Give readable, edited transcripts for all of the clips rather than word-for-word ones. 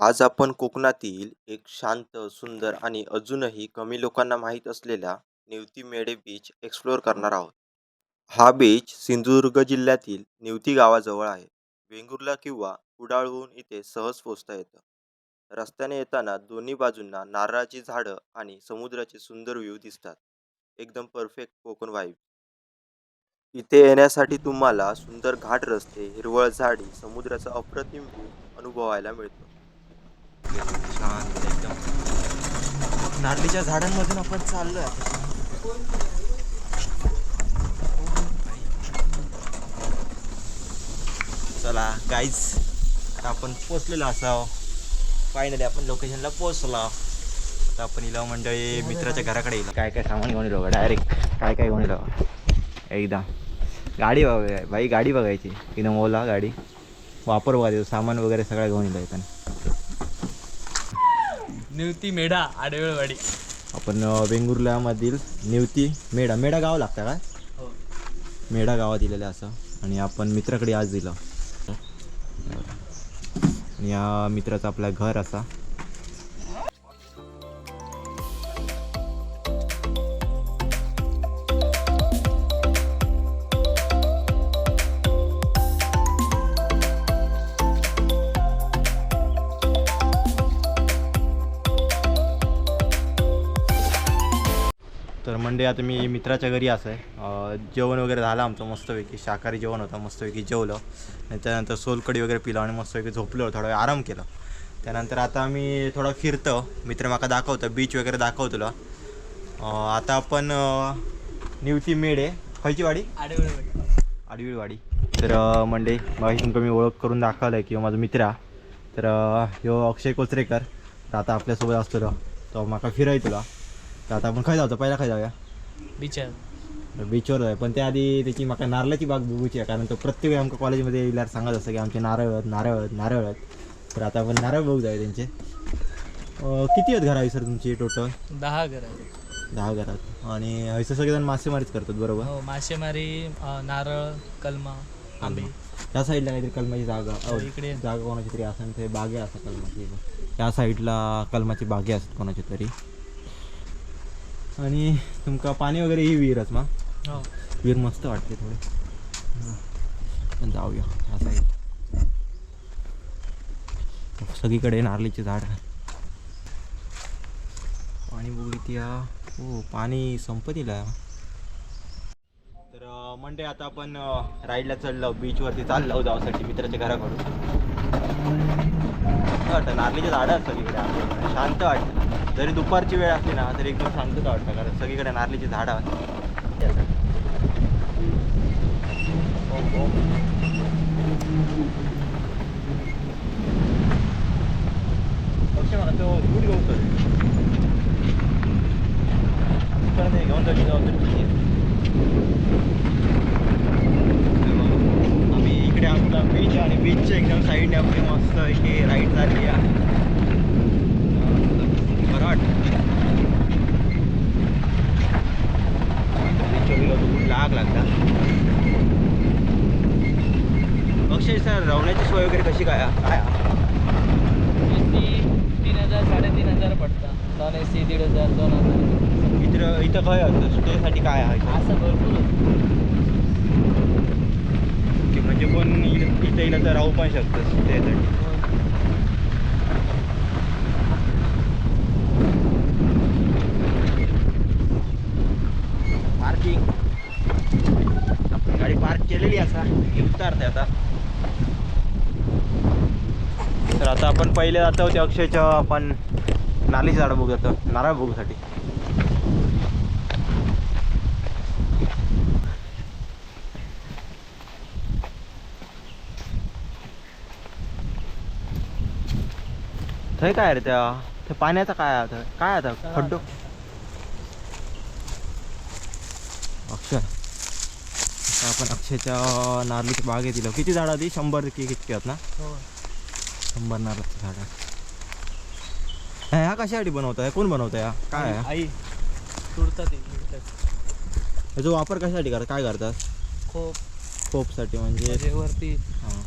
आज आपण कोकणातील एक शांत, सुंदर आणि अजूनही कमी लोकांना माहीत असलेल्या निवती मेढे बीच एक्सप्लोअर करणार आहोत. हा बीच सिंधुदुर्ग जिल्ह्यातील निवती गावाजवळ आहे. वेंगुर्ला किंवा कुडाळहून इथे सहज पोहोचता येतं. रस्त्याने येताना दोन्ही बाजूंना नारळाची झाडं आणि समुद्राचे सुंदर व्ह्यू दिसतात. एकदम परफेक्ट कोकण व्हाईब. इथे येण्यासाठी तुम्हाला सुंदर घाट रस्ते, हिरवळ झाडी, समुद्राचा अप्रतिम व्ह्यू अनुभवायला मिळतो. शांत एकदम. नारळीच्या झाडांमधून आपण चाललोय आता. चला गाईज, आता आपण पोचलेलो असावं. फायनली आपण लोकेशनला पोचलो. आता आपण इला मंडळी मित्राच्या घराकडे येईल. काय काय सामान घेऊन येलो डायरेक्ट. काय काय घेऊन येलो एकदा. गाडी बघाय बाई, गाडी बघायची एकदम ओला गाडी. वापर बघायचं, सामान वगैरे सगळं घेऊन येलो इथं. निवती मेढा आडवेळवाडी. आपण वेंगुर्ल्यामधील निवती मेढा मेढा गाव लागतं काय? हो. मेढा गावात दिलेलं असं. आणि आपण मित्राकडे आज दिलं. आणि या मित्राचं आपलं घर असा. तर मंडे आता मी मित्राच्या घरी असं आहे. जेवण वगैरे झालं आमचं मस्तपैकी. शाकाहारी जेवण होतं, मस्तपैकी जेवलं आणि त्यानंतर सोलकढी वगैरे पिलं आणि मस्तपैकी झोपलो, थोडा वेळ आराम केला. त्यानंतर आता आम्ही थोडं फिरतो. मित्र माका दाखवतं, बीच वगैरे दाखवतो. आता आपण निवती मेढे खयची वाडी? आडवीळवाडी. तर मंडे मग तुमचं मी ओळख करून दाखवलं आहे किंवा माझा मित्र. तर ह्यो अक्षय कोचरेकर. तर आता आपल्यासोबत असतो तो माका फिराय तुला. तर आता आपण खाय जातो, पहिला खाय जाऊया बीचवर आहे. पण त्याआधी त्याची माका नारळाची बाग बघूची आहे, कारण तो प्रत्येक वेळी आमच्या कॉलेजमध्ये येईल सांगत असतं की आमचे नारळ आहेत, नारळ आहेत, नारळ आहेत. तर आता आपण नारळ बघू जाऊया त्यांचे. किती आहेत घरं आहे सर तुमची टोटल? 10 घर आहेत. 10 घरात. आणि हयसं सगळेजण मासेमारीच करतात बरोबर? हो, मासेमारी, नारळ, कलमा, आंबे. त्या साईडला काहीतरी कलमाची जागा इकडे जागा कोणाची तरी असं, ते बागे असतात कलमाची. त्या साईडला कलमाची बागे असतात कोणाची तरी. आणि तुमका पाणी वगैरे ही विहीरच मग? हो. विहीर मस्त वाटते थोडी. पण जाऊया ह्या साईड. सगळीकडे नारळीचे झाड आहे. पाणी बघित या. हो, पाणी संपतीला. तर मंडे आता आपण राईडला चढलो, बीचवरती चाललो जाऊसाठी मित्राच्या घराकडून. वाटतं नारळीचे झाडं आहेत सगळीकडे. आपल्याकडे शांत वाटतं. जरी दुपारची वेळ असली ना तरी एकदम शांतता वाटतं, कारण सगळीकडे नारळीची झाडं आहेत. तो दूध घेऊन आम्ही इकडे आपला बीच आणि बीचच्या एकदम साईडने आपली मस्त इथे राईड झाली आहे. बरं वाटतं. खूप लाग लागला. अक्षय सर, राहण्याची सोय वगैरे कशी काय काय? AC 3000 3,500 पडतात. Non AC 1,500 2,000. इथं काय असतं स्टेसाठी काय आहे? असं भरपूर. ओके, म्हणजे कोण इथं येईल तर राहू पण शकतं स्टेसाठी. पार्किंग आपण गाडी पार्क केलेली असा उतारते आता. तर आता आपण पहिले जातो ते अक्षयच्या आपण नारळीची झाडं बघू जातो, नारळ बघूसाठी. थंय काय रे त्या पाण्याचा काय आता काय आता खड्डो? अक्षय, आता आपण अक्षयच्या नारळीची बाग आहे. किती झाडं आधी? 100 किती आहेत ना? हो. 100 नारळाची झाडं. ह्या कशासाठी बनवताय? कोण बनवताय? काय आहे? आई तुडतात. याचा वापर कशासाठी करतात? काय करतात? खूप खोपसाठी म्हणजे वरती हां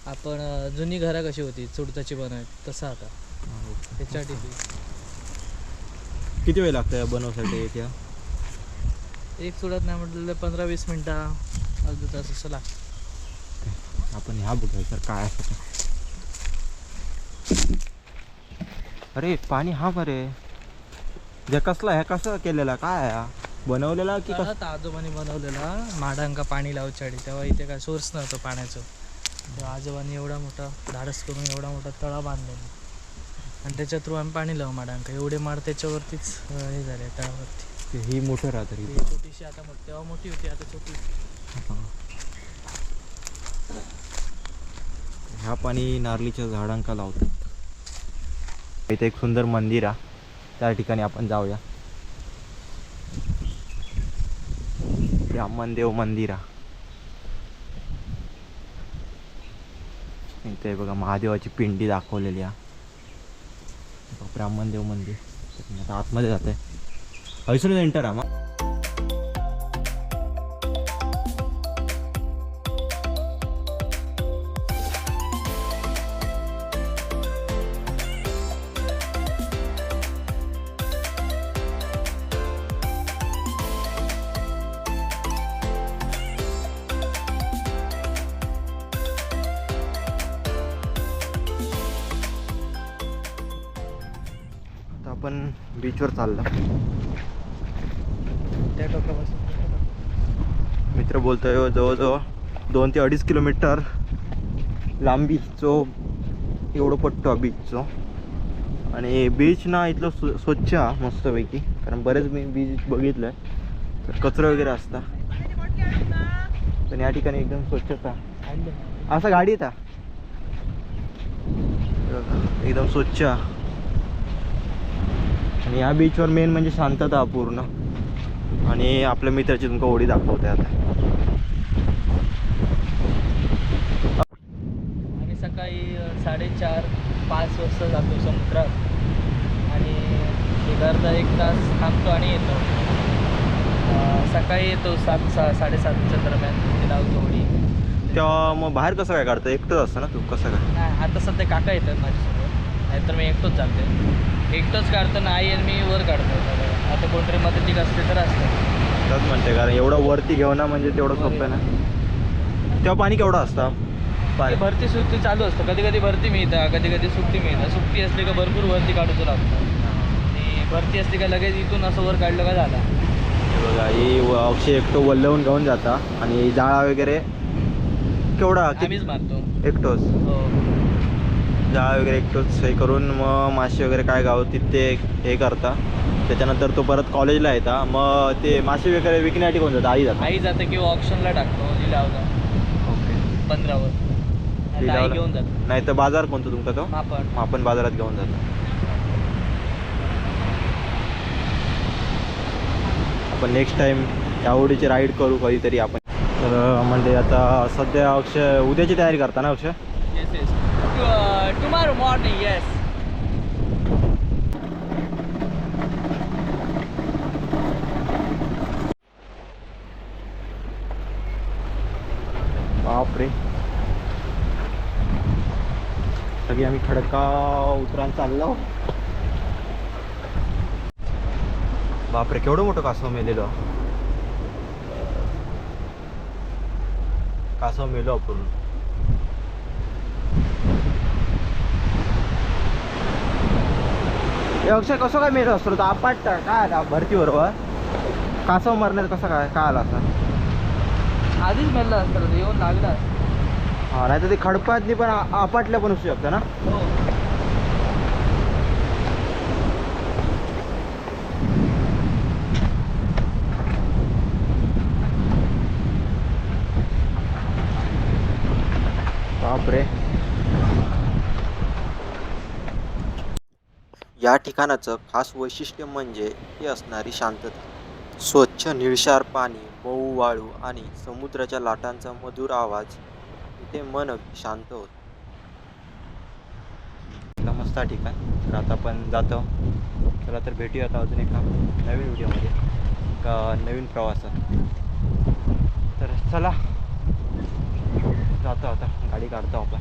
आपण जुनी घरं कशी होती चुडताची बनवत तसं आता त्याच्यासाठी ती किती वेळ लागतं या बनवसाठी त्या एक चुडत नाही म्हटलं 15-20 मिनटं अर्धा तास असं लागतं. आपण ह्या बघूया तर काय असतं. अरे पाणी हा बरे जे कसला ह्या कसं केलेला काय हा? बनवलेला की कसं आता आजोबांनी बनवलेला माडांका पाणी लावच्याडी तेव्हा इथे काय सोर्स नव्हतं पाण्याचं. तेव्हा आजोबांनी एवढा मोठा धाडस करून एवढा मोठा तळा बांधलेला आणि त्याच्या थ्रू आम्ही पाणी लावू माडांका. एवढे माड त्याच्यावरतीच हे झाले तळावरती. ही मोठं राहतं ती छोटीशी आता मोठी तेव्हा मोठी होती आता छोटी होती. ह्या पाणी नारळीच्या झाडांका लावतात. इथे एक सुंदर मंदिर आहे त्या ठिकाणी आपण जाऊया. ब्राह्मणदेव मंदिर आहे इथे बघा. महादेवाची पिंडी दाखवलेली आहे. ब्राह्मणदेव मंदिर. आता आतमध्ये जात आहे. हयसून एंटर आहे मग. आपण बीचवर चाललो. त्या टोकापासून मित्र बोलतोय जवळजवळ 2 ते 2.5 किलोमीटर लांबी जो एवढं पट्टो बीचचं. आणि बीच ना इथलं स्वच्छ आहे मस्तपैकी. कारण बरेच मी बीच बघितलं आहे तर कचरा वगैरे असता पण या ठिकाणी एकदम स्वच्छता. असं गाडी येता एकदम स्वच्छ. आणि या बीचवर मेन म्हणजे शांतता पूर्ण. आणि आपल्या मित्राची तुमका होडी दाखवते आता. आम्ही सकाळी 4:30-5 वाजता जातो समुद्रात आणि अर्धा 1 तास थांबतो आणि येतो. सकाळी येतो 7-7:30च्या दरम्यान ते लावतो होडी. तेव्हा मग बाहेर कसं काय काढतं? एकटंच असतं ना तू? कसं काय? नाही आता सध्या काका येतात माझ्यासोबत नाहीतर मी एकटोच चालते. एकटंच काढतो नाही आणि मी वर काढतो. आता कोणतरी मदतीक असते तर असतं. त्याच म्हणते कारण एवढं वरती घेऊ ना म्हणजे तेवढं सोपं ना. तेव्हा पाणी केवढं असतं? ते भरती सुट्टी चालू असतं. कधी कधी भरती मिळतं कधी कधी सुट्टी मिळतं. सुट्टी असली का भरपूर वरती काढूचं लागतं आणि भरती असली का लगेच इथून असं वर काढलं का झाला. बघा ही अक्षय एकटो वल्लवून घेऊन जाता आणि जाळा वगैरे केवढा आम्हीच मारतो एकटोच. हो जाळा वगैरे एकटोच हे करून मग मासे वगैरे काय गावतील ते हे करता. त्याच्यानंतर तो परत कॉलेजला येता. मग ते मासे वगैरे विकण्यासाठी कोण जातं? आई जातं. आई जाते किंवा ऑप्शनला टाकतो लिलावला ओके 15वर आई घेऊन जातो. नाही तर बाजार कोणतो तुमचा तो? आपण बाजारात घेऊन जातो. आपण नेक्स्ट टाइम या होडीची राईड करू कधीतरी आपण. तर म्हणजे आता सध्या अक्षय उद्याची तयारी करता ना Akshay? Yes yes tomorrow morning yes. बापरे सगळी आम्ही खडकाव उतरान चाललो. बापरे केवढं मोठं कासव मेलेलं. कासव मेलो पूर्ण. हे अक्षय कसं काय मेलं असतं? तर आपट काय आला भरती बरोबर कासव मरण्यात कसं काय काय आला असं? आधीच मेलला असतं येऊन लागला. हा नाही तर ते खडपातली पण आपटल्या पण असू शकतं ना. हो बापरे. या ठिकाणाचं खास वैशिष्ट्य म्हणजे ही असणारी शांतता. स्वच्छ निळशार पाणी, मऊ वाळू आणि समुद्राच्या लाटांचा मधुर आवाज इथे मन अगदी शांत होतं. मस्त ठिकाण. तर आता आपण जातो. चला तर भेटूया आता अजून एका नवीन व्हिडिओमध्ये का नवीन प्रवासात. तर चला जातो आता गाडी काढतो आपण.